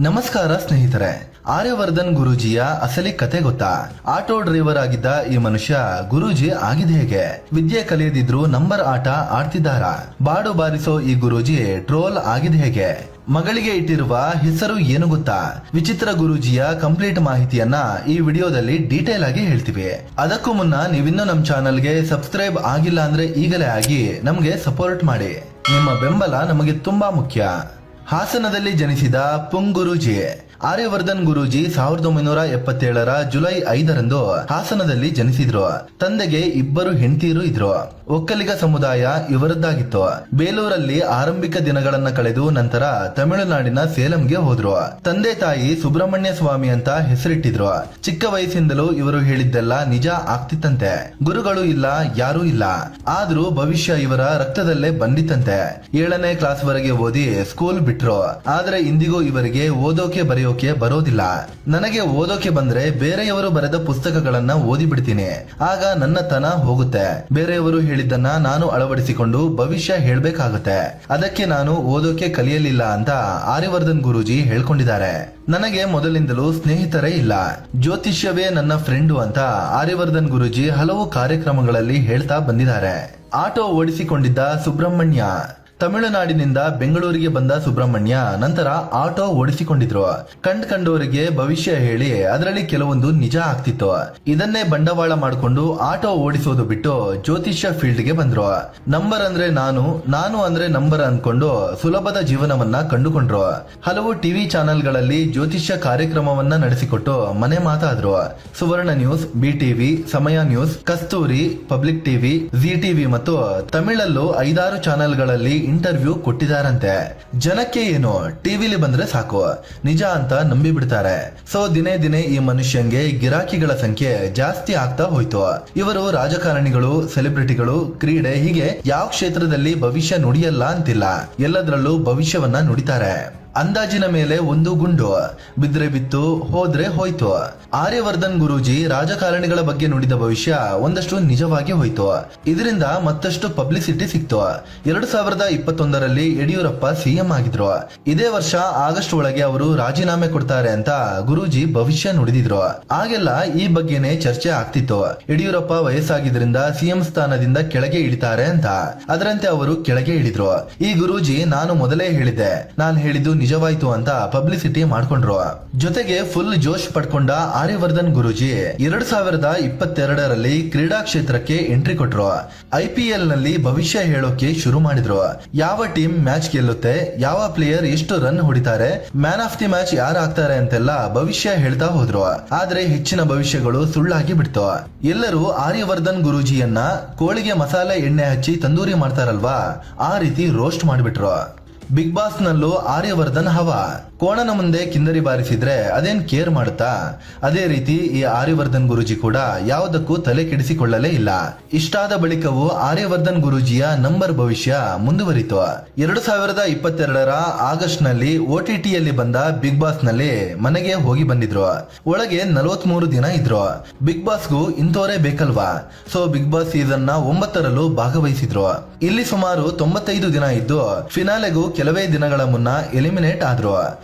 ನಮಸ್ಕಾರ ಸ್ನೇಹಿತರೆ, ಆರ್ಯವರ್ಧನ್ ಗುರೂಜಿಯ ಅಸಲಿ ಕತೆ ಗೊತ್ತಾ? ಆಟೋ ಡ್ರೈವರ್ ಆಗಿದ್ದ ಈ ಮನುಷ್ಯ ಗುರೂಜಿ ಆಗಿದೆ ಹೇಗೆ? ವಿದ್ಯೆ ಕಲಿಯದಿದ್ರು ನಂಬರ್ ಆಟ ಆಡ್ತಿದ್ದಾರ? ಬಾಡು ಬಾರಿಸೋ ಈ ಗುರೂಜಿ ಟ್ರೋಲ್ ಆಗಿದೆ ಹೇಗೆ? ಮಗಳಿಗೆ ಇಟ್ಟಿರುವ ಹೆಸರು ಏನು ಗೊತ್ತಾ? ವಿಚಿತ್ರ ಗುರೂಜಿಯ ಕಂಪ್ಲೀಟ್ ಮಾಹಿತಿಯನ್ನ ಈ ವಿಡಿಯೋದಲ್ಲಿ ಡೀಟೇಲ್ ಆಗಿ ಹೇಳ್ತೀವಿ. ಅದಕ್ಕೂ ಮುನ್ನ ನೀವಿನ್ನೂ ನಮ್ಮ ಚಾನಲ್ಗೆ ಸಬ್ಸ್ಕ್ರೈಬ್ ಆಗಿಲ್ಲ ಅಂದ್ರೆ ಈಗಲೇ ಆಗಿ ನಮಗೆ ಸಪೋರ್ಟ್ ಮಾಡಿ. ನಿಮ್ಮ ಬೆಂಬಲ ನಮಗೆ ತುಂಬಾ ಮುಖ್ಯ. ಹಾಸನದಲ್ಲಿ ಜನಿಸಿದ ಪುಂಗುರೂಜಿ ಆರ್ಯವರ್ಧನ್ ಗುರೂಜಿ 1977ರ ಜುಲೈ 5ರಂದು ಹಾಸನದಲ್ಲಿ ಜನಿಸಿದ್ರು. ತಂದೆಗೆ ಇಬ್ಬರು ಹೆಂಡತಿಯರು ಇದ್ರು. ಒಕ್ಕಲಿಗ ಸಮುದಾಯ ಇವರದ್ದಾಗಿತ್ತು. ಬೇಲೂರಲ್ಲಿ ಆರಂಭಿಕ ದಿನಗಳನ್ನ ಕಳೆದು ನಂತರ ತಮಿಳುನಾಡಿನ ಸೇಲಂಗೆ ಹೋದ್ರು. ತಂದೆ ತಾಯಿ ಸುಬ್ರಹ್ಮಣ್ಯ ಸ್ವಾಮಿ ಅಂತ ಹೆಸರಿಟ್ಟಿದ್ರು. ಚಿಕ್ಕ ವಯಸ್ಸಿಂದಲೂ ಇವರು ಹೇಳಿದ್ದೆಲ್ಲ ನಿಜ ಆಗ್ತಿತ್ತಂತೆ. ಗುರುಗಳು ಇಲ್ಲ, ಯಾರೂ ಇಲ್ಲ, ಆದ್ರೂ ಭವಿಷ್ಯ ಇವರ ರಕ್ತದಲ್ಲೇ ಬಂದಿತ್ತಂತೆ. 7ನೇ ಕ್ಲಾಸ್ ವರೆಗೆ ಓದಿ ಸ್ಕೂಲ್ ಬಿಟ್ರು. ಆದ್ರೆ ಇಂದಿಗೂ ಇವರಿಗೆ ಓದೋಕೆ ಬರೆಯೋಕೆ ಬರೋದಿಲ್ಲ. ನನಗೆ ಓದೋಕೆ ಬಂದ್ರೆ ಬೇರೆಯವರು ಬರೆದ ಪುಸ್ತಕಗಳನ್ನ ಓದಿ ಬಿಡ್ತೀನಿ, ಆಗ ನನ್ನ ತನ ಹೋಗುತ್ತೆ. ಬೇರೆಯವರು ಹೇಳಿದ್ದನ್ನ ನಾನು ಅಳವಡಿಸಿಕೊಂಡು ಭವಿಷ್ಯ ಹೇಳ್ಬೇಕಾಗುತ್ತೆ. ಅದಕ್ಕೆ ನಾನು ಓದೋಕೆ ಕಲಿಯಲಿಲ್ಲ ಅಂತ ಆರ್ಯವರ್ಧನ್ ಗುರೂಜಿ ಹೇಳ್ಕೊಂಡಿದ್ದಾರೆ. ನನಗೆ ಮೊದಲಿಂದಲೂ ಸ್ನೇಹಿತರೇ ಇಲ್ಲ, ಜ್ಯೋತಿಷ್ಯವೇ ನನ್ನ ಫ್ರೆಂಡು ಅಂತ ಆರ್ಯವರ್ಧನ್ ಗುರೂಜಿ ಹಲವು ಕಾರ್ಯಕ್ರಮಗಳಲ್ಲಿ ಹೇಳ್ತಾ ಬಂದಿದ್ದಾರೆ. ಆಟೋ ಓಡಿಸಿಕೊಂಡಿದ್ದ ಸುಬ್ರಹ್ಮಣ್ಯ. ತಮಿಳುನಾಡಿನಿಂದ ಬೆಂಗಳೂರಿಗೆ ಬಂದ ಸುಬ್ರಹ್ಮಣ್ಯ ನಂತರ ಆಟೋ ಓಡಿಸಿಕೊಂಡಿದ್ರು. ಕಂಡವರಿಗೆ ಭವಿಷ್ಯ ಹೇಳಿ ಅದರಲ್ಲಿ ಕೆಲವೊಂದು ನಿಜ ಆಗ್ತಿತ್ತು. ಇದನ್ನೇ ಬಂಡವಾಳ ಮಾಡಿಕೊಂಡು ಆಟೋ ಓಡಿಸೋದು ಬಿಟ್ಟು ಜ್ಯೋತಿಷ್ಯ ಫೀಲ್ಡ್ ಗೆ ಬಂದ್ರು. ನಂಬರ್ ಅಂದ್ರೆ ನಾನು ಅಂದ್ರೆ ನಂಬರ್ ಅನ್ಕೊಂಡು ಸುಲಭದ ಜೀವನವನ್ನ ಕಂಡುಕೊಂಡ್ರು. ಹಲವು ಟಿವಿ ಚಾನೆಲ್ಗಳಲ್ಲಿ ಜ್ಯೋತಿಷ್ಯ ಕಾರ್ಯಕ್ರಮವನ್ನ ನಡೆಸಿಕೊಟ್ಟು ಮನೆ ಮಾತಾದ್ರು. ಸುವರ್ಣ ನ್ಯೂಸ್, BTV, ಸಮಯ ನ್ಯೂಸ್, ಕಸ್ತೂರಿ, ಪಬ್ಲಿಕ್ ಟಿವಿ, ಜಿ ಟಿವಿ ಮತ್ತು ತಮಿಳಲ್ಲೂ 5-6 ಚಾನೆಲ್ಗಳಲ್ಲಿ ಇಂಟರ್ವ್ಯೂ ಕೊಟ್ಟಿದ್ದಾರಂತೆ. ಜನಕ್ಕೆ ಏನು ಟಿವಿಲಿ ಬಂದ್ರೆ ಸಾಕು ನಿಜ ಅಂತ ನಂಬಿ ಬಿಡ್ತಾರೆ. ಸೊ ದಿನೇ ದಿನೇ ಈ ಮನುಷ್ಯಂಗೆ ಗಿರಾಕಿಗಳ ಸಂಖ್ಯೆ ಜಾಸ್ತಿ ಆಗ್ತಾ ಹೋಯ್ತು. ಇವರು ರಾಜಕಾರಣಿಗಳು, ಸೆಲೆಬ್ರಿಟಿಗಳು, ಕ್ರೀಡೆ ಹೀಗೆ ಯಾವ ಕ್ಷೇತ್ರದಲ್ಲಿ ಭವಿಷ್ಯ ನುಡಿಯಲ್ಲ ಅಂತಿಲ್ಲ, ಎಲ್ಲದರಲ್ಲೂ ಭವಿಷ್ಯವನ್ನ ನುಡಿತಾರೆ. ಅಂದಾಜಿನ ಮೇಲೆ ಒಂದು ಗುಂಡು ಬಿದ್ರೆ ಬಿತ್ತು, ಹೋದ್ರೆ ಹೋಯ್ತು. ಆರ್ಯವರ್ಧನ್ ಗುರೂಜಿ ರಾಜಕಾರಣಿಗಳ ಬಗ್ಗೆ ನುಡಿದ ಭವಿಷ್ಯ ಒಂದಷ್ಟು ನಿಜವಾಗಿ ಹೋಯ್ತು. ಇದರಿಂದ ಮತ್ತಷ್ಟು ಪಬ್ಲಿಸಿಟಿ ಸಿಕ್ತು. 2021ರಲ್ಲಿ ಯಡಿಯೂರಪ್ಪ ಸಿಎಂ ಆಗಿದ್ರು. ಇದೇ ವರ್ಷ ಆಗಸ್ಟ್ ಒಳಗೆ ಅವರು ರಾಜೀನಾಮೆ ಕೊಡ್ತಾರೆ ಅಂತ ಗುರೂಜಿ ಭವಿಷ್ಯ ನುಡಿದಿದ್ರು. ಆಗೆಲ್ಲ ಈ ಬಗ್ಗೆನೇ ಚರ್ಚೆ ಆಗ್ತಿತ್ತು. ಯಡಿಯೂರಪ್ಪ ವಯಸ್ಸಾಗಿದ್ರಿಂದ ಸಿಎಂ ಸ್ಥಾನದಿಂದ ಕೆಳಗೆ ಇಳಿತಾರೆ ಅಂತ. ಅದರಂತೆ ಅವರು ಕೆಳಗೆ ಇಳಿದ್ರು. ಈ ಗುರೂಜಿ ನಾನು ಮೊದಲೇ ಹೇಳಿದ್ದೆ, ನಾನು ಹೇಳಿದ್ದು ನಿಜವಾಯ್ತು ಅಂತ ಪಬ್ಲಿಸಿಟಿ ಮಾಡ್ಕೊಂಡ್ರು. ಜೊತೆಗೆ ಫುಲ್ ಜೋಶ್ ಪಡ್ಕೊಂಡ ಆರ್ಯವರ್ಧನ್ ಗುರೂಜಿ 2022ರಲ್ಲಿ ಕ್ರೀಡಾ ಕ್ಷೇತ್ರಕ್ಕೆ ಎಂಟ್ರಿ ಕೊಟ್ರು. IPL ನಲ್ಲಿ ಭವಿಷ್ಯ ಹೇಳೋಕೆ ಶುರು ಮಾಡಿದ್ರು. ಯಾವ ಟೀಮ್ ಮ್ಯಾಚ್ ಗೆಲ್ಲುತ್ತೆ, ಯಾವ ಪ್ಲೇಯರ್ ಎಷ್ಟು ರನ್ ಹೊಡಿತಾರೆ, ಮ್ಯಾನ್ ಆಫ್ ದಿ ಮ್ಯಾಚ್ ಯಾರು ಆಗ್ತಾರೆ ಅಂತೆಲ್ಲ ಭವಿಷ್ಯ ಹೇಳ್ತಾ ಹೋದ್ರು. ಆದ್ರೆ ಹೆಚ್ಚಿನ ಭವಿಷ್ಯಗಳು ಸುಳ್ಳಾಗಿ ಬಿಡ್ತು. ಎಲ್ಲರೂ ಆರ್ಯವರ್ಧನ್ ಗುರೂಜಿಯನ್ನ ಕೋಳಿಗೆ ಮಸಾಲೆ ಎಣ್ಣೆ ಹಚ್ಚಿ ತಂದೂರಿ ಮಾಡ್ತಾರಲ್ವಾ, ಆ ರೀತಿ ರೋಸ್ಟ್ ಮಾಡಿಬಿಟ್ರು. ಬಿಗ್ ಬಾಸ್ ನಲ್ಲೂ ಆರ್ಯವರ್ಧನ್ ಹವಾ. ಕೋಣನ ಮುಂದೆ ಕಿಂದರಿ ಬಾರಿಸಿದ್ರೆ ಅದೇನ್ ಕೇರ್ ಮಾಡುತ್ತಾ? ಅದೇ ರೀತಿ ಈ ಆರ್ಯವರ್ಧನ್ ಗುರೂಜಿ ಕೂಡ ಯಾವುದಕ್ಕೂ ತಲೆ ಕೆಡಿಸಿಕೊಳ್ಳಲೇ ಇಲ್ಲ. ಇಷ್ಟಾದ ಬಳಿಕವೂ ಆರ್ಯವರ್ಧನ್ ಗುರೂಜಿಯ ನಂಬರ್ ಭವಿಷ್ಯ ಮುಂದುವರಿತು. 2022ರ ಆಗಸ್ಟ್ ನಲ್ಲಿ OTTಯಲ್ಲಿ ಬಂದ ಬಿಗ್ ಬಾಸ್ ನಲ್ಲಿ ಮನೆಗೆ ಹೋಗಿ ಬಂದಿದ್ರು. ಒಳಗೆ 43 ದಿನ ಇದ್ರು. ಬಿಗ್ ಬಾಸ್ಗೂ ಇಂಥವರೇ ಬೇಕಲ್ವಾ? ಸೊ ಬಿಗ್ ಬಾಸ್ ಸೀಸನ್ 9ರಲ್ಲೂ ಭಾಗವಹಿಸಿದ್ರು. ಇಲ್ಲಿ ಸುಮಾರು 95 ದಿನ ಇದ್ದು ಫಿನಾಲೆಗೂ ಕೆಲವೇ ದಿನಗಳ ಮುನ್ನ ಎಲಿಮಿನೇಟ್ ಆದ್ರು.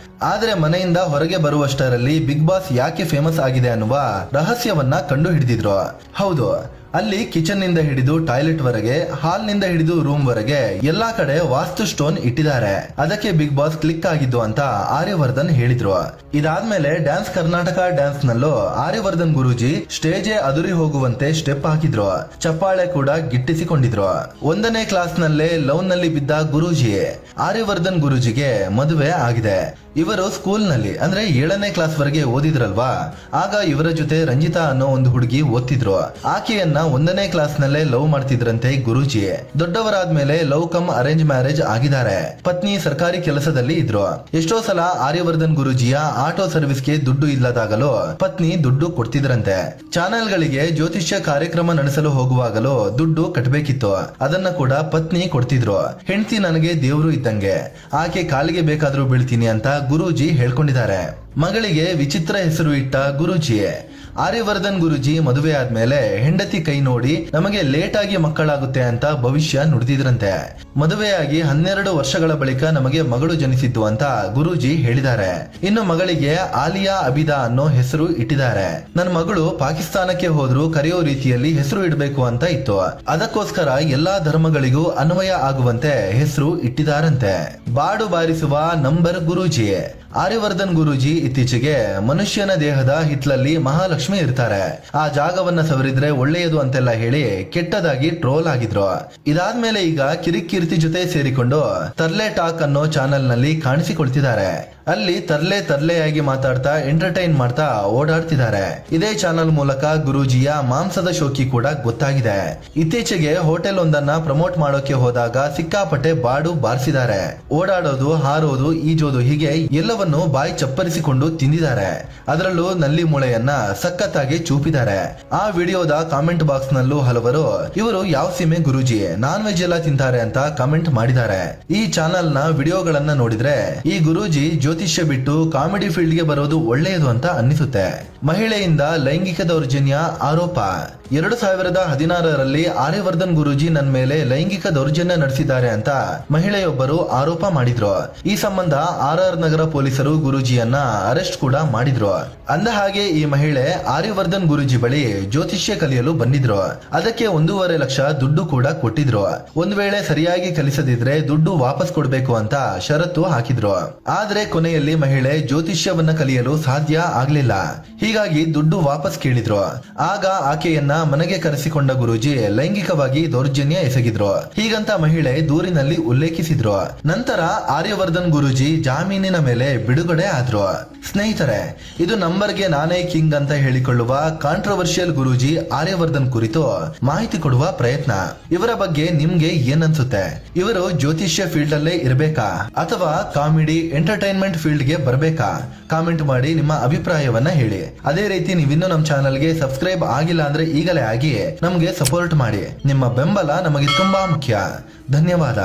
ಆದ್ರೆ ಮನೆಯಿಂದ ಹೊರಗೆ ಬರುವಷ್ಟರಲ್ಲಿ ಬಿಗ್ ಬಾಸ್ ಯಾಕೆ ಫೇಮಸ್ ಆಗಿದೆ ಅನ್ನುವ ರಹಸ್ಯವನ್ನ ಕಂಡು ಹಿಡಿದಿದ್ರು. ಹೌದು, ಅಲ್ಲಿ ಕಿಚನ್ ನಿಂದ ಹಿಡಿದು ಟಾಯ್ಲೆಟ್ ವರೆಗೆ, ಹಾಲ್ ನಿಂದ ಹಿಡಿದು ರೂಮ್ ವರೆಗೆ ಎಲ್ಲಾ ಕಡೆ ವಾಸ್ತು ಸ್ಟೋನ್ ಇಟ್ಟಿದ್ದಾರೆ. ಅದಕ್ಕೆ ಬಿಗ್ ಬಾಸ್ ಕ್ಲಿಕ್ ಆಗಿದ್ದು ಅಂತ ಆರ್ಯವರ್ಧನ್ ಹೇಳಿದ್ರು. ಇದಾದ್ಮೇಲೆ ಡ್ಯಾನ್ಸ್ ಕರ್ನಾಟಕ ಡ್ಯಾನ್ಸ್ ನಲ್ಲೂ ಆರ್ಯವರ್ಧನ್ ಗುರೂಜಿ ಸ್ಟೇಜೇ ಅದುರಿ ಹೋಗುವಂತೆ ಸ್ಟೆಪ್ ಹಾಕಿದ್ರು. ಚಪ್ಪಾಳೆ ಕೂಡ ಗಿಟ್ಟಿಸಿಕೊಂಡಿದ್ರು. 1ನೇ ಕ್ಲಾಸ್ ನಲ್ಲೇ ಲವ್ ನಲ್ಲಿ ಬಿದ್ದ ಗುರೂಜಿ. ಆರ್ಯವರ್ಧನ್ ಗುರೂಜಿಗೆ ಮದುವೆ ಆಗಿದೆ. ಇವರು ಸ್ಕೂಲ್ ನಲ್ಲಿ ಅಂದ್ರೆ 7ನೇ ಕ್ಲಾಸ್ ವರೆಗೆ ಓದಿದ್ರಲ್ವಾ, ಆಗ ಇವರ ಜೊತೆ ರಂಜಿತಾ ಅನ್ನೋ ಒಂದು ಹುಡುಗಿ ಓದ್ತಿದ್ರು. ಆಕೆಯನ್ನ 1ನೇ ಕ್ಲಾಸ್ ನಲ್ಲೇ ಲವ್ ಮಾಡ್ತಿದ್ರಂತೆ ಗುರೂಜಿ. ದೊಡ್ಡವರಾದ್ಮೇಲೆ ಲವ್ ಕಮ್ ಅರೇಂಜ್ ಮ್ಯಾರೇಜ್ ಆಗಿದ್ದಾರೆ. ಪತ್ನಿ ಸರ್ಕಾರಿ ಕೆಲಸದಲ್ಲಿ ಇದ್ರು. ಎಷ್ಟೋ ಸಲ ಆರ್ಯವರ್ಧನ್ ಗುರೂಜಿಯ ಆಟೋ ಸರ್ವಿಸ್ಗೆ ದುಡ್ಡು ಇಲ್ಲದಾಗಲೂ ಪತ್ನಿ ದುಡ್ಡು ಕೊಡ್ತಿದ್ರಂತೆ. ಚಾನೆಲ್ಗಳಿಗೆ ಜ್ಯೋತಿಷ್ಯ ಕಾರ್ಯಕ್ರಮ ನಡೆಸಲು ಹೋಗುವಾಗಲೂ ದುಡ್ಡು ಕಟ್ಟಬೇಕಿತ್ತು. ಅದನ್ನ ಕೂಡ ಪತ್ನಿ ಕೊಡ್ತಿದ್ರು. ಹೆಂಡತಿ ನನಗೆ ದೇವರು ಇದ್ದಂಗೆ, ಆಕೆ ಕಾಲಿಗೆ ಬೇಕಾದ್ರೂ ಬೀಳ್ತೀನಿ ಅಂತ ಗುರೂಜಿ ಹೇಳ್ಕೊಂಡಿದ್ದಾರೆ. ಮಗಳಿಗೆ ವಿಚಿತ್ರ ಹೆಸರು ಇಟ್ಟ ಗುರೂಜಿ. ಆರ್ಯವರ್ಧನ್ ಗುರೂಜಿ ಮದುವೆ ಆದ್ಮೇಲೆ ಹೆಂಡತಿ ಕೈ ನೋಡಿ ನಮಗೆ ಲೇಟ್ ಆಗಿ ಮಕ್ಕಳಾಗುತ್ತೆ ಅಂತ ಭವಿಷ್ಯ ನುಡಿದಿದ್ರಂತೆ. ಮದುವೆಯಾಗಿ 12 ವರ್ಷಗಳ ಬಳಿಕ ನಮಗೆ ಮಗಳು ಜನಿಸಿದ್ದು ಅಂತ ಗುರೂಜಿ ಹೇಳಿದ್ದಾರೆ. ಇನ್ನು ಮಗಳಿಗೆ ಆಲಿಯಾ ಅಬಿದಾ ಅನ್ನೋ ಹೆಸರು ಇಟ್ಟಿದ್ದಾರೆ. ನನ್ನ ಮಗಳು ಪಾಕಿಸ್ತಾನಕ್ಕೆ ಹೋದ್ರೂ ಕರೆಯೋ ರೀತಿಯಲ್ಲಿ ಹೆಸರು ಇಡಬೇಕು ಅಂತ ಇತ್ತು. ಅದಕ್ಕೋಸ್ಕರ ಎಲ್ಲಾ ಧರ್ಮಗಳಿಗೂ ಅನ್ವಯ ಆಗುವಂತೆ ಹೆಸರು ಇಟ್ಟಿದ್ದಾರಂತೆ. ಬಾಡು ಬಾರಿಸುವ ನಂಬರ್ ಗುರೂಜಿ. ಆರ್ಯವರ್ಧನ್ ಗುರೂಜಿ ಇತ್ತೀಚೆಗೆ ಮನುಷ್ಯನ ದೇಹದ ಹಿತ್ಲಲ್ಲಿ ಮಹಾಲಕ್ಷ್ಮಿ ಇರ್ತಾರೆ, ಆ ಜಾಗವನ್ನ ಸವರಿದ್ರೆ ಒಳ್ಳೆಯದು ಅಂತೆಲ್ಲ ಹೇಳಿ ಕೆಟ್ಟದಾಗಿ ಟ್ರೋಲ್ ಆಗಿದ್ರು. ಇದಾದ್ಮೇಲೆ ಈಗ ಕಿರಿಕೀರ್ತಿ ಜೊತೆ ಸೇರಿಕೊಂಡು ತರ್ಲೆ ಟಾಕ್ ಅನ್ನೋ ಚಾನೆಲ್ ನಲ್ಲಿ ಕಾಣಿಸಿಕೊಳ್ತಿದ್ದಾರೆ. ಅಲ್ಲಿ ತರ್ಲೆಯಾಗಿ ಮಾತಾಡ್ತಾ ಎಂಟರ್ಟೈನ್ ಮಾಡ್ತಾ ಓಡಾಡ್ತಿದ್ದಾರೆ. ಇದೇ ಚಾನೆಲ್ ಮೂಲಕ ಗುರೂಜಿಯ ಮಾಂಸದ ಶೋಕಿ ಕೂಡ ಗೊತ್ತಾಗಿದೆ. ಇತ್ತೀಚೆಗೆ ಹೋಟೆಲ್ ಒಂದನ್ನ ಪ್ರಮೋಟ್ ಮಾಡೋಕೆ ಹೋದಾಗ ಸಿಕ್ಕಾಪಟ್ಟೆ ಬಾಡು ಬಾರಿಸಿದ್ದಾರೆ. ಓಡಾಡೋದು, ಹಾರೋದು, ಈಜೋದು ಹೀಗೆ ಎಲ್ಲವನ್ನು ಬಾಯಿ ಚಪ್ಪರಿಸಿಕೊಂಡು ತಿಂದಿದ್ದಾರೆ. ಅದರಲ್ಲೂ ನಲ್ಲಿ ಮೂಳೆಯನ್ನ ಸಖತ್ತಾಗಿ ಚೂಪಿದ್ದಾರೆ. ಆ ವಿಡಿಯೋದ ಕಾಮೆಂಟ್ ಬಾಕ್ಸ್ ನಲ್ಲೂ ಹಲವರು ಇವರು ಯಾವ ಸೀಮೆ ಗುರೂಜಿ, ನಾನ್ ವೆಜ್ ಎಲ್ಲ ತಿಂತಾರೆ ಅಂತ ಕಾಮೆಂಟ್ ಮಾಡಿದ್ದಾರೆ. ಈ ಚಾನೆಲ್ ನ ವಿಡಿಯೋಗಳನ್ನ ನೋಡಿದ್ರೆ ಈ ಗುರೂಜಿ ಜ್ಯೋತಿಷ್ಯ ಬಿಟ್ಟು ಕಾಮಿಡಿ ಫೀಲ್ಡ್ ಗೆ ಬರೋದು ಒಳ್ಳೆಯದು ಅಂತ ಅನ್ನಿಸುತ್ತೆ. ಮಹಿಳೆಯಿಂದ ಲೈಂಗಿಕ ದೌರ್ಜನ್ಯ ಆರೋಪ. 2016ರಲ್ಲಿ ಆರ್ಯವರ್ಧನ್ ಗುರೂಜಿ ನನ್ನ ಮೇಲೆ ಲೈಂಗಿಕ ದೌರ್ಜನ್ಯ ನಡೆಸಿದ್ದಾರೆ ಅಂತ ಮಹಿಳೆಯೊಬ್ಬರು ಆರೋಪ ಮಾಡಿದ್ರು. ಈ ಸಂಬಂಧ RR ನಗರ ಪೊಲೀಸರು ಗುರೂಜಿಯನ್ನ ಅರೆಸ್ಟ್ ಕೂಡ ಮಾಡಿದ್ರು. ಅಂದ ಹಾಗೆ ಈ ಮಹಿಳೆ ಆರ್ಯವರ್ಧನ್ ಗುರೂಜಿ ಬಳಿ ಜ್ಯೋತಿಷ್ಯ ಕಲಿಯಲು ಬಂದಿದ್ರು. ಅದಕ್ಕೆ 1.5 ಲಕ್ಷ ದುಡ್ಡು ಕೂಡ ಕೊಟ್ಟಿದ್ರು. ಒಂದ್ ವೇಳೆ ಸರಿಯಾಗಿ ಕಲಿಸದಿದ್ರೆ ದುಡ್ಡು ವಾಪಸ್ ಕೊಡ್ಬೇಕು ಅಂತ ಷರತ್ತು ಹಾಕಿದ್ರು. ಆದ್ರೆ ಕೊನೆಯಲ್ಲಿ ಮಹಿಳೆ ಜ್ಯೋತಿಷ್ಯವನ್ನ ಕಲಿಯಲು ಸಾಧ್ಯ ಆಗ್ಲಿಲ್ಲ. ಹೀಗಾಗಿ ದುಡ್ಡು ವಾಪಸ್ ಕೇಳಿದ್ರು. ಆಗ ಆಕೆಯನ್ನ ಮನೆಗೆ ಕರೆಸಿಕೊಂಡ ಗುರೂಜಿ ಲೈಂಗಿಕವಾಗಿ ದೌರ್ಜನ್ಯ ಎಸಗಿದ್ರು. ಹೀಗಂತ ಮಹಿಳೆ ದೂರಿನಲ್ಲಿ ಉಲ್ಲೇಖಿಸಿದ್ರು. ನಂತರ ಆರ್ಯವರ್ಧನ್ ಗುರೂಜಿ ಜಾಮೀನಿನ ಮೇಲೆ ಬಿಡುಗಡೆ ಆದ್ರು. ಸ್ನೇಹಿತರೆ, ಇದು ನಂಬರ್ಗೆ ನಾನೇ ಕಿಂಗ್ ಅಂತ ಹೇಳಿಕೊಳ್ಳುವ ಕಾಂಟ್ರವರ್ಷಿಯಲ್ ಗುರೂಜಿ ಆರ್ಯವರ್ಧನ್ ಕುರಿತು ಮಾಹಿತಿ ಕೊಡುವ ಪ್ರಯತ್ನ. ಇವರ ಬಗ್ಗೆ ನಿಮ್ಗೆ ಏನನ್ಸುತ್ತೆ? ಇವರು ಜ್ಯೋತಿಷ್ಯ ಫೀಲ್ಡ್ ಅಲ್ಲೇ ಇರಬೇಕಾ ಅಥವಾ ಕಾಮಿಡಿ ಎಂಟರ್ಟೈನ್ಮೆಂಟ್ ಫೀಲ್ಡ್ ಗೆ ಬರಬೇಕಾ? ಕಾಮೆಂಟ್ ಮಾಡಿ ನಿಮ್ಮ ಅಭಿಪ್ರಾಯವನ್ನ ಹೇಳಿ. ಅದೇ ರೀತಿ ನೀವಿನ್ನೂ ನಮ್ಮ ಚಾನಲ್ಗೆ ಸಬ್ಸ್ಕ್ರೈಬ್ ಆಗಿಲ್ಲ ಅಂದ್ರೆ ಈಗಲೇ ಆಗಿ ನಮ್ಗೆ ಸಪೋರ್ಟ್ ಮಾಡಿ. ನಿಮ್ಮ ಬೆಂಬಲ ನಮಗೆ ತುಂಬಾ ಮುಖ್ಯ. ಧನ್ಯವಾದ.